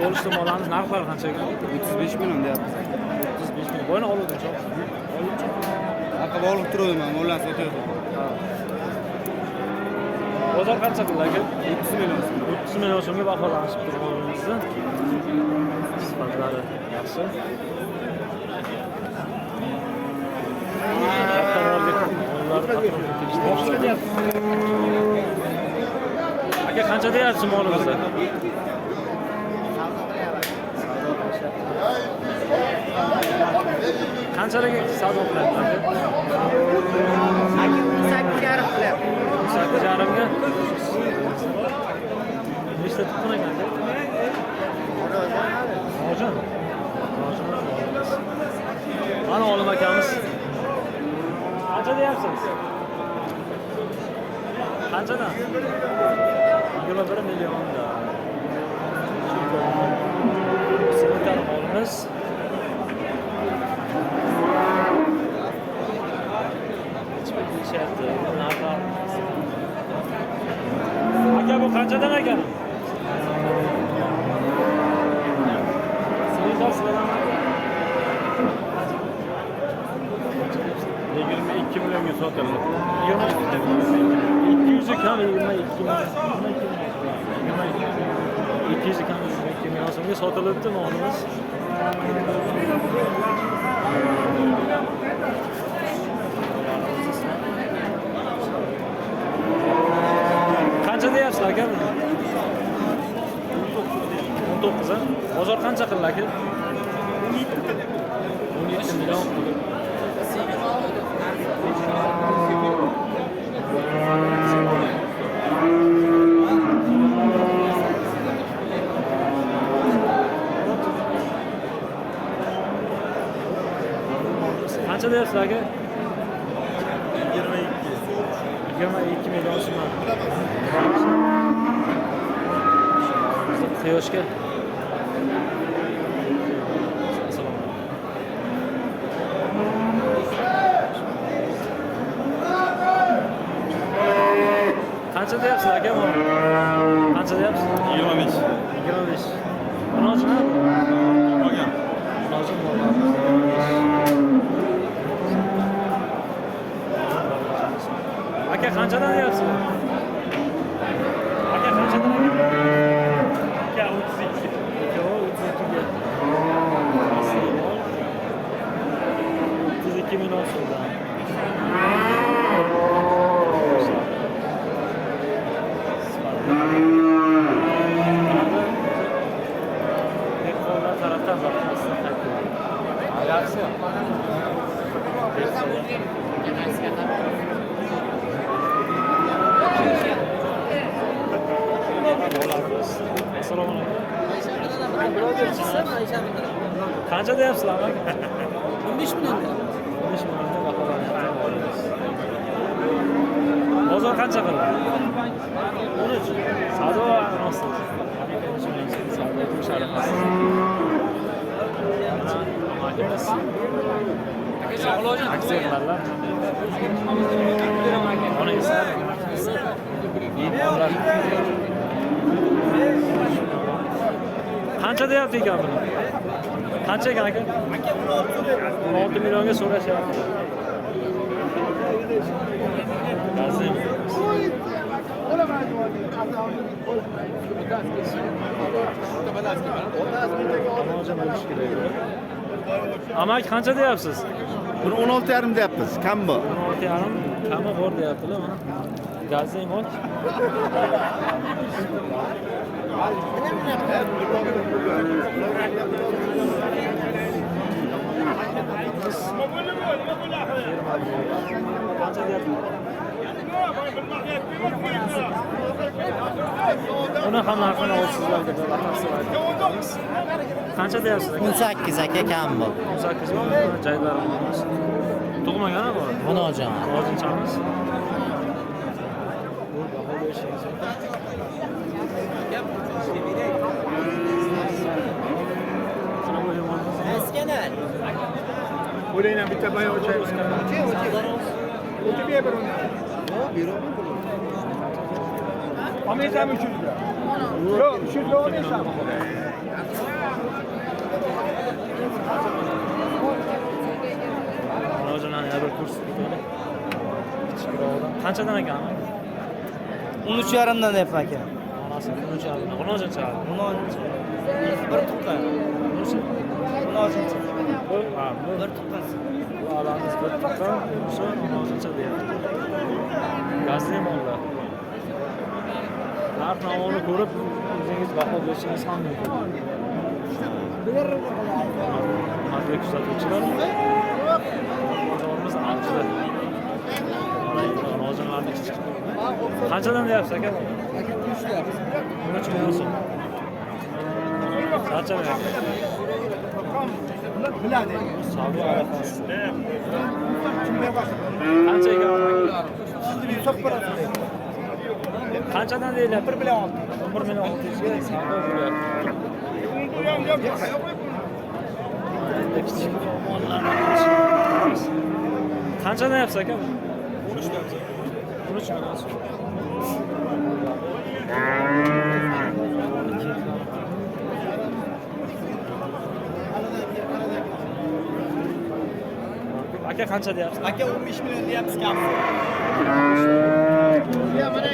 bo'lishdi molamiz narxlari qanchaga? 35 million deyapmiz. 35 million. Boyni oluvdim çok. Aqaba olib turdim men, ularni sotyapman. Bozor qancha qildi aka? 30 million. 30 million so'mga baholanishib turibdi molimizni. Sifatlari yaxshi. Aka qancha deyapsiz molimizni? Qanchalarga savdo qilyapti aka? 8,5 qilyapti. 8,5 ga. Nechta tuqqan ekan aka? Rojin. Mana olim akamiz. Qancha deyapsiz? Qanchadan? 21 millionda. Sifatlar olamiz. Aka bu qanchadan ekan? Sizlar sizlardan 22 milyonga sotildi. 200 kam 22 milyon. 200 kam 22 milyon so'mga sotilibdi molimiz. Qancha deyapsiz aka? 19 ha? Bozor qancha qildi aka? 17 million. Qancha deyapsiz aka? 22 milyon so'm. Quyoshga. Qancha deyapsiz aka? Qancha deyapsiz? 25. 25. Nozim ha? Olgan. Nozim aka qanchadan deyapsiz? Aka qanchadan aka? Aka 32. Aka 32 ga. 32 milyon so'mdan. Mehmonlar tarafdan bakmasın. Alakası yok. Assalomu alaykum. Qancha deyapsizlar aka? 15 million. 15 millionga baholanyapti. Bozor qancha qildi? 13. Savdo anonsi. Savdo qilish arafasida. Makimiz. Aksiya qilarlar. Ona esa mehmonlar. Qancha deyapti ekan buni? Qancha ekan aka? 16 millionga so'rashyapti. Lazim. Amacım bo'lishi kerak. Amak qancha deyapsiz? Buni 16,5 deyapmiz. Kam bu? 16,5 kami bor deyaptilar mana. Gazli imoj. Qancha deyapti? Uni ham narxini olsizlarga batafsil aytamiz. Qancha deyapsiz? 18 aka kam bu. 18 million joylarimiz. Tug'magan bu. Munojon. Hozirchamiz. O'ylayman bitta bayon ochaymiz. O'tib ber bir uni. Olmaysan 300 ga. Yo'q, 300 ga olmaysan. Murojaatlarni yana bir kurs o'tadi. Kichikroqdan. Qanchadan ekan? 13,5 dan deyapman aka. Onasi 13,5. Murojaatchi. Bir tuqqan. Bunisi. Murojaatchi. Ha, Bir tuqqan. bu alamiz bir tuqqan, bunisi murojaatchi deyapti. Gazli mollar. Narx-navoni ko'rib, o'zingiz baho berishingiz ham mumkin. Hurmatli kuzatuvchilar, bozorimiz avjida. Murojaatlarni kichik. Qanchadan deyapsiz aka? Aka 3 deyapsiz. 13 million so'm. Qanchadan aka? Biladi. Savdo arafasi. Qanchaga olmak? Qanchadan deyilyapti? 1 million 6. 1 million 600 ga savdo bo'lyapti. Kichik mollarni qanchadan deyapsiz aka? 13 deyapsiz. 13 million so'm. Aka qancha deyapsiz? Aka 15 million deyapsiz kam. Ya mana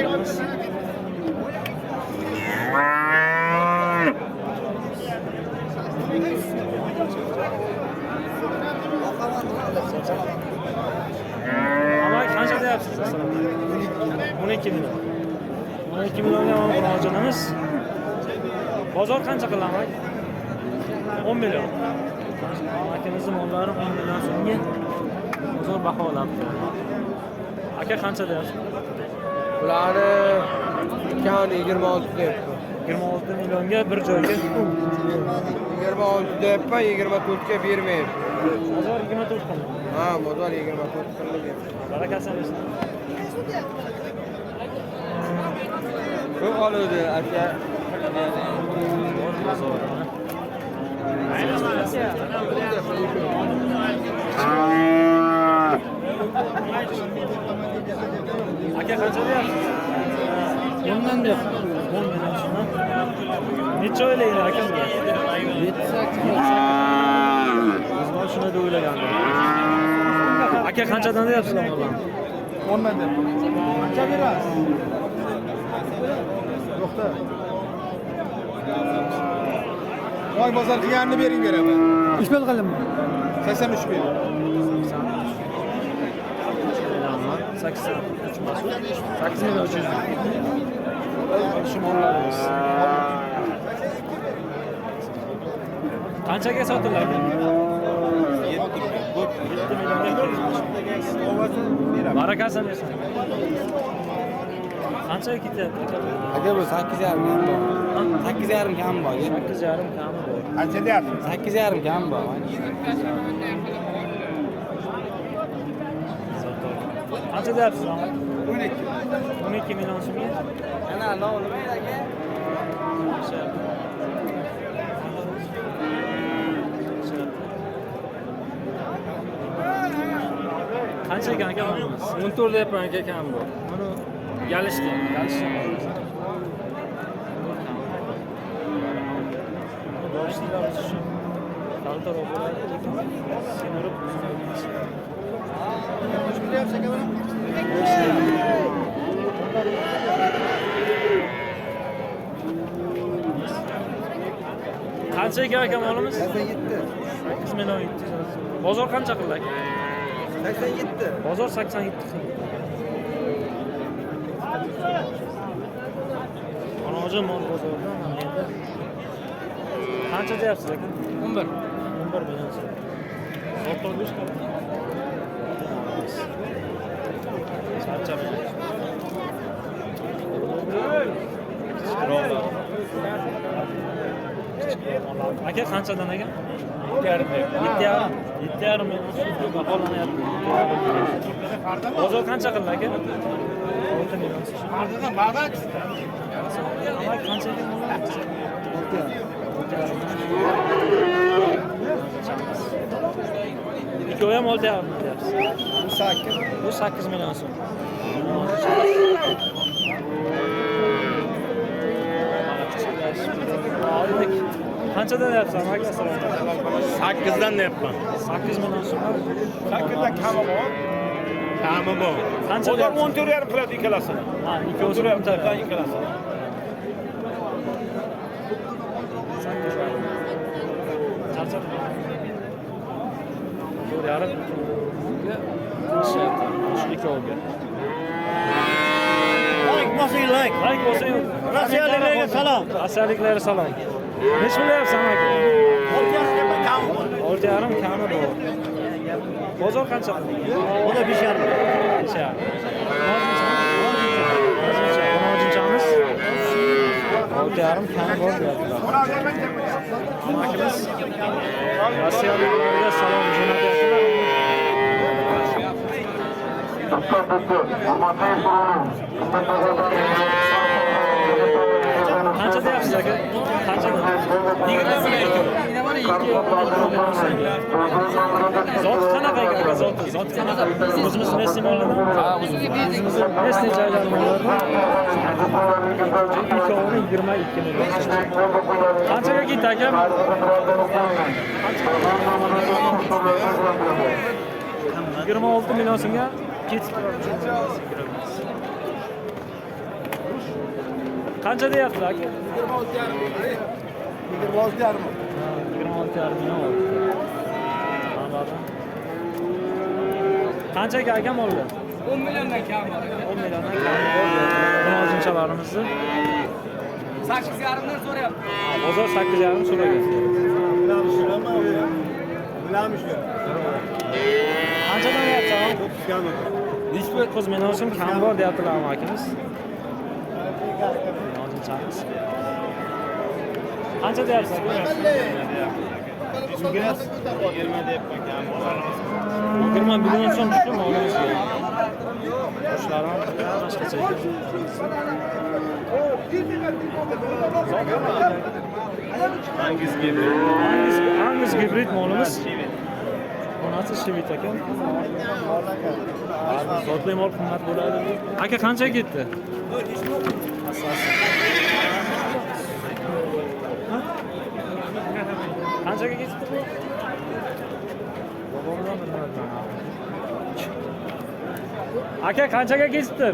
Ama qancha deyapsiz aslında? 12 million. 12 millionga murojaatimiz. Bozor qancha qilaman? 10 million. Akamizning mollari 10 million so'mga bozor baholabdi. Aka qancha deyapsiz? Ularni ikkani 26 deyapti. 26 millionga bir joyga 26 deyapman, 24 ga bermayapti. bozor 24 qildi. Ha, bozor 24 qilingan. Barakasi bersin. Ko'p oladi aka. Bozor. Aka qancha deyapsiz? 10 dan deyapti. 10 million so'm. Necha o'ylaysiz aka? 7-8. Biz shuni deb o'ylagandim. Aka qanchadan deyapsiz ularni? 10 dan deyapman. Qancha berasiz? To'xta. Voy bozor qilganini bering beraman. 3 mil qilinmi? 83 mil. 8 million 300. Şu mollarimiz. Qanchaga sotiladi? 7 millionga. Barakasini bersin. Qanchaga ketyapti aka? Aka bu 8,5 kam bor. 8,5 kam bor. 8,5 kami bor. Qancha deyapsiz? 8,5 kam bor. Qancha deyapsiz? 12. 12 million so'mga. Ana nima aka? Qancha ekan aka molimiz? 14 deyapman aka kam bor. Buni yalishgan. Boshlilar shu kaltaroq bo'ladi, lekin semirib buzilmaydi. Qancha ekan aka molimiz? 8 million 700. Bozor qancha qildi aka? 87. Bozor 87 qildi. Onajon mol bozoridan mana endi. Qancha deyapsiz aka? 11. 11 million so'm. So'tdan go'sht charchamaydi. Aka qanchadan aka? 7,5. 7,5 million so'm baholanyapti. Bozor qancha qildi aka? 6 million so'm. Qancha ekan? Ikkovi ham 6,5 deyapsiz. Bu 8 million so'm. Oylik qanchadan deyapsan aka? 8dan deyapman. 8 million so'm. 8dan kami bor. Kami bor. Qancha Odam deyapsan? 14,5 qiladi ikkalasi. Ha, ikkovi 14,5 ikkalasi. Charchadim. 4,5. Shu ikkoviga. Like bosing like. Like bo'lsang, Rossiyaliklarga salom. Rossiyaliklarga salom. Nech qilyapsan aka? 6,5 kami bor. Bozor qancha? O da 5,5. 5,5. Nojinchamiz 6,5 kami bor deyaptilar. Amakimiz Rossiyaliklarga salom jo'natyaptilar. Qancha deyapsiz aka? Qanchadan? 20 Zot qanaqa aka? Zot qanaqa? O'zimiz Messi mo'llardan? Ha, o'zimiz Messi joylar mo'llardan. Ikkovini 22 million. Qanchaga ketdi aka? 26 million so'mga ketib qancha deyapti aka? 26,5. 26,5 million oldi. Anladim. Qanchaga aka mollar? 10 milliondan kam bor. 10 milliondan kam bor. Nojinchalarimizni 8,5dan so'rayapti. bozor 8,5 so'ragan. Bilamiz. Qanchadan deyapsan? 9 million so'm kam bor deyaptilar akamiz. Nojinchamiz. Qancha deyapsiz? 20 deyapman kami bor. 20 million so'm tushumi olamizga. Qushlar ham boshqacha ekan. Angus gibrid molimiz. Onasi shivit ekan. Zotli mol qimmat bo'ladi. Aka qancha ketdi? Qanchaga ketdi bu? Bobomdan bilmayman. Aka qanchaga ketdi?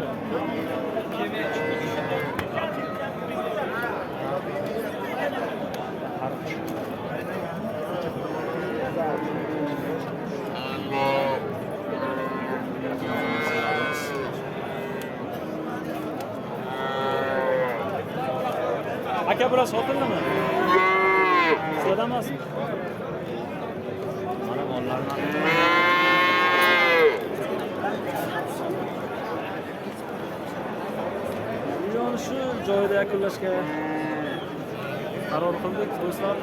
Aka bular sotildimi? So'ramasmi? Mana mollarni. Videoni shu joyda yakunlashga qaror qildik do'stlar.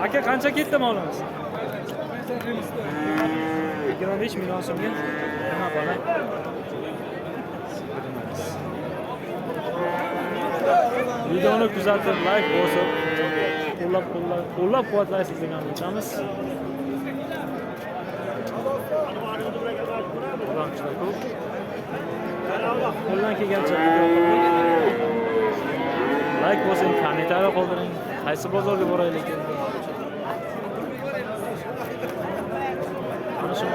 Aka qancha ketdi molimiz? 25 million so'mga. Mana bola. Videoni kuzatib, like bosib, qo'llab-quvvatlaysiz degan umidamiz. Qo'ldan kelgancha video qildik. Like bosing, kommentariy qoldiring. Qaysi bozorga boraylik? Ana shu